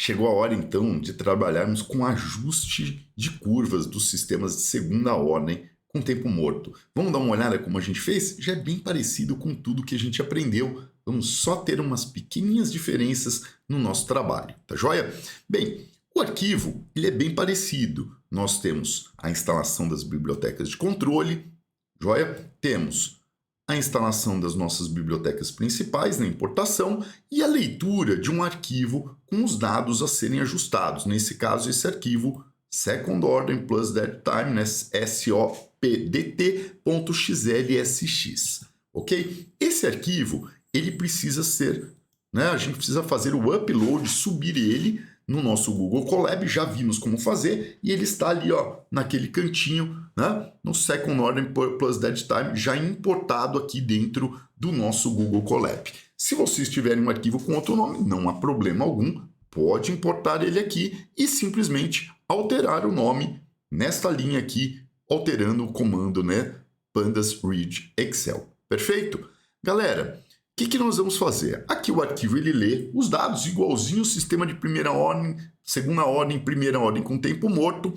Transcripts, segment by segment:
Chegou a hora, então, de trabalharmos com ajuste de curvas dos sistemas de segunda ordem com tempo morto. Vamos dar uma olhada como a gente fez? Já é bem parecido com tudo que a gente aprendeu. Vamos só ter umas pequeninhas diferenças no nosso trabalho, tá joia? Bem, o arquivo ele é bem parecido. Nós temos a instalação das bibliotecas de controle, joia? Temos a instalação das nossas bibliotecas principais na importação e a leitura de um arquivo com os dados a serem ajustados. Nesse caso, esse arquivo Second Order Plus Dead Time, né? SOPDT.xlsx, ok? Esse arquivo, ele precisa ser, né? A gente precisa fazer o upload, subir ele no nosso Google Colab, já vimos como fazer, e ele está ali, ó, naquele cantinho, né, no Second Order Plus Dead Time, já importado aqui dentro do nosso Google Colab. Se vocês tiverem um arquivo com outro nome, não há problema algum, pode importar ele aqui e simplesmente alterar o nome nesta linha aqui, alterando o comando, né, pandas read Excel. Perfeito? Galera, o que nós vamos fazer? Aqui o arquivo ele lê os dados igualzinho o sistema de primeira ordem, segunda ordem, primeira ordem com tempo morto.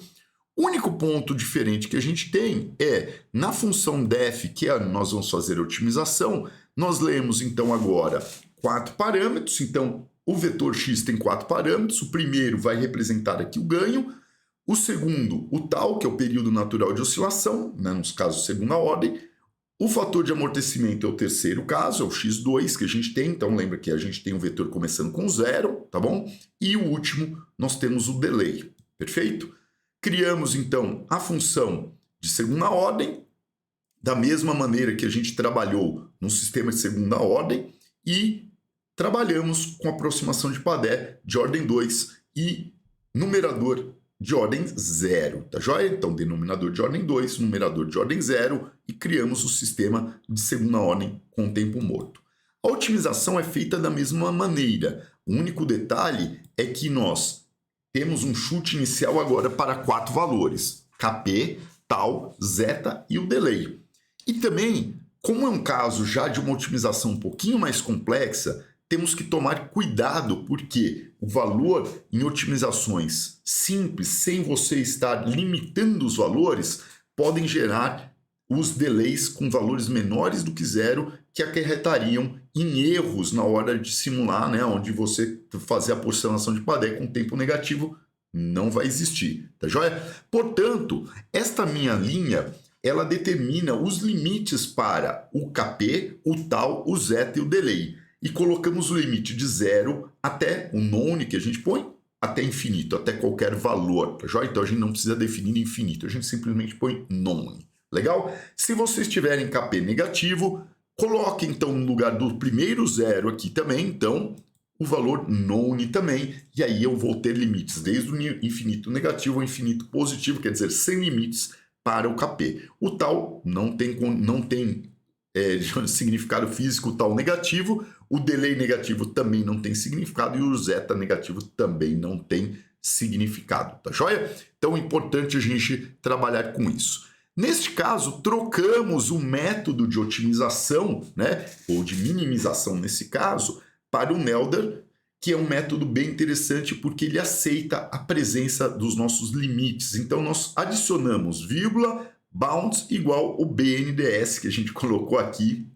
O único ponto diferente que a gente tem é na função def, que nós vamos fazer a otimização, nós lemos então agora 4 parâmetros. Então o vetor x tem 4 parâmetros. O primeiro vai representar aqui o ganho. O segundo, o tal, que é o período natural de oscilação, né, nos casos segunda ordem. O fator de amortecimento é o terceiro caso, é o x2 que a gente tem. Então, lembra que a gente tem um vetor começando com 0, tá bom? E o último, nós temos o delay, perfeito? Criamos, então, a função de segunda ordem, da mesma maneira que a gente trabalhou no sistema de segunda ordem, e trabalhamos com aproximação de Padé de ordem 2 e numerador de ordem 0, tá joia? Então, denominador de ordem 2, numerador de ordem 0 e criamos o sistema de segunda ordem com tempo morto. A otimização é feita da mesma maneira. O único detalhe é que nós temos um chute inicial agora para 4 valores, KP, tal, zeta e o delay. E também, como é um caso já de uma otimização um pouquinho mais complexa, temos que tomar cuidado, porque o valor em otimizações simples, sem você estar limitando os valores, podem gerar os delays com valores menores do que 0, que acarretariam em erros na hora de simular, né, onde você fazer a aproximação de Padé com tempo negativo, não vai existir, tá joia? Portanto, esta minha linha, ela determina os limites para o KP, o tal, o zeta e o delay. E colocamos o limite de 0 até o none que a gente põe, até infinito, até qualquer valor, tá joia? Então a gente não precisa definir infinito, a gente simplesmente põe none. Legal? Se vocês tiverem KP negativo, coloque então no lugar do primeiro 0 aqui também, então, o valor none também, e aí eu vou ter limites desde o infinito negativo ao infinito positivo, quer dizer, sem limites para o KP. O tal não tem significado físico, tal negativo, o delay negativo também não tem significado e o zeta negativo também não tem significado, tá joia? Então é importante a gente trabalhar com isso. Neste caso, trocamos o método de otimização, né, ou de minimização nesse caso, para o Neldar, que é um método bem interessante porque ele aceita a presença dos nossos limites. Então nós adicionamos vírgula, bounds igual o BNDES que a gente colocou aqui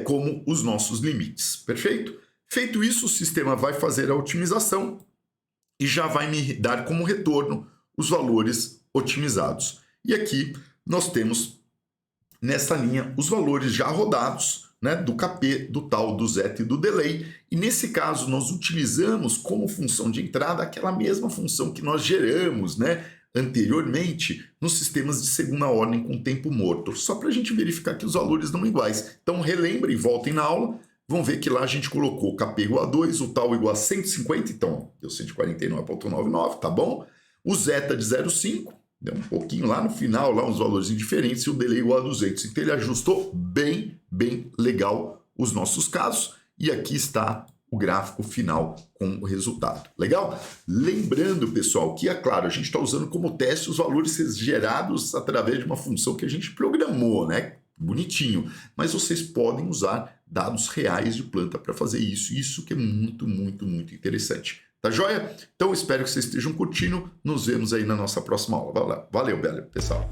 como os nossos limites, perfeito? Feito isso, o sistema vai fazer a otimização e já vai me dar como retorno os valores otimizados. E aqui nós temos nessa linha os valores já rodados, né, do KP, do tal, do zeta e do delay. E nesse caso nós utilizamos como função de entrada aquela mesma função que nós geramos, né, anteriormente nos sistemas de segunda ordem com tempo morto, só para a gente verificar que os valores não são iguais. Então relembrem, voltem na aula, vão ver que lá a gente colocou o KP igual a 2, o tal igual a 150, então deu 149,99, tá bom? O zeta de 0,5, deu um pouquinho lá no final, lá uns valores diferentes, e o delay igual a 200. Então ele ajustou bem legal os nossos casos, e aqui está o gráfico final com o resultado. Legal? Lembrando, pessoal, que, é claro, a gente está usando como teste os valores gerados através de uma função que a gente programou, né? Bonitinho. Mas vocês podem usar dados reais de planta para fazer isso. Isso que é muito interessante. Tá joia? Então espero que vocês estejam curtindo. Nos vemos aí na nossa próxima aula. Valeu, pessoal.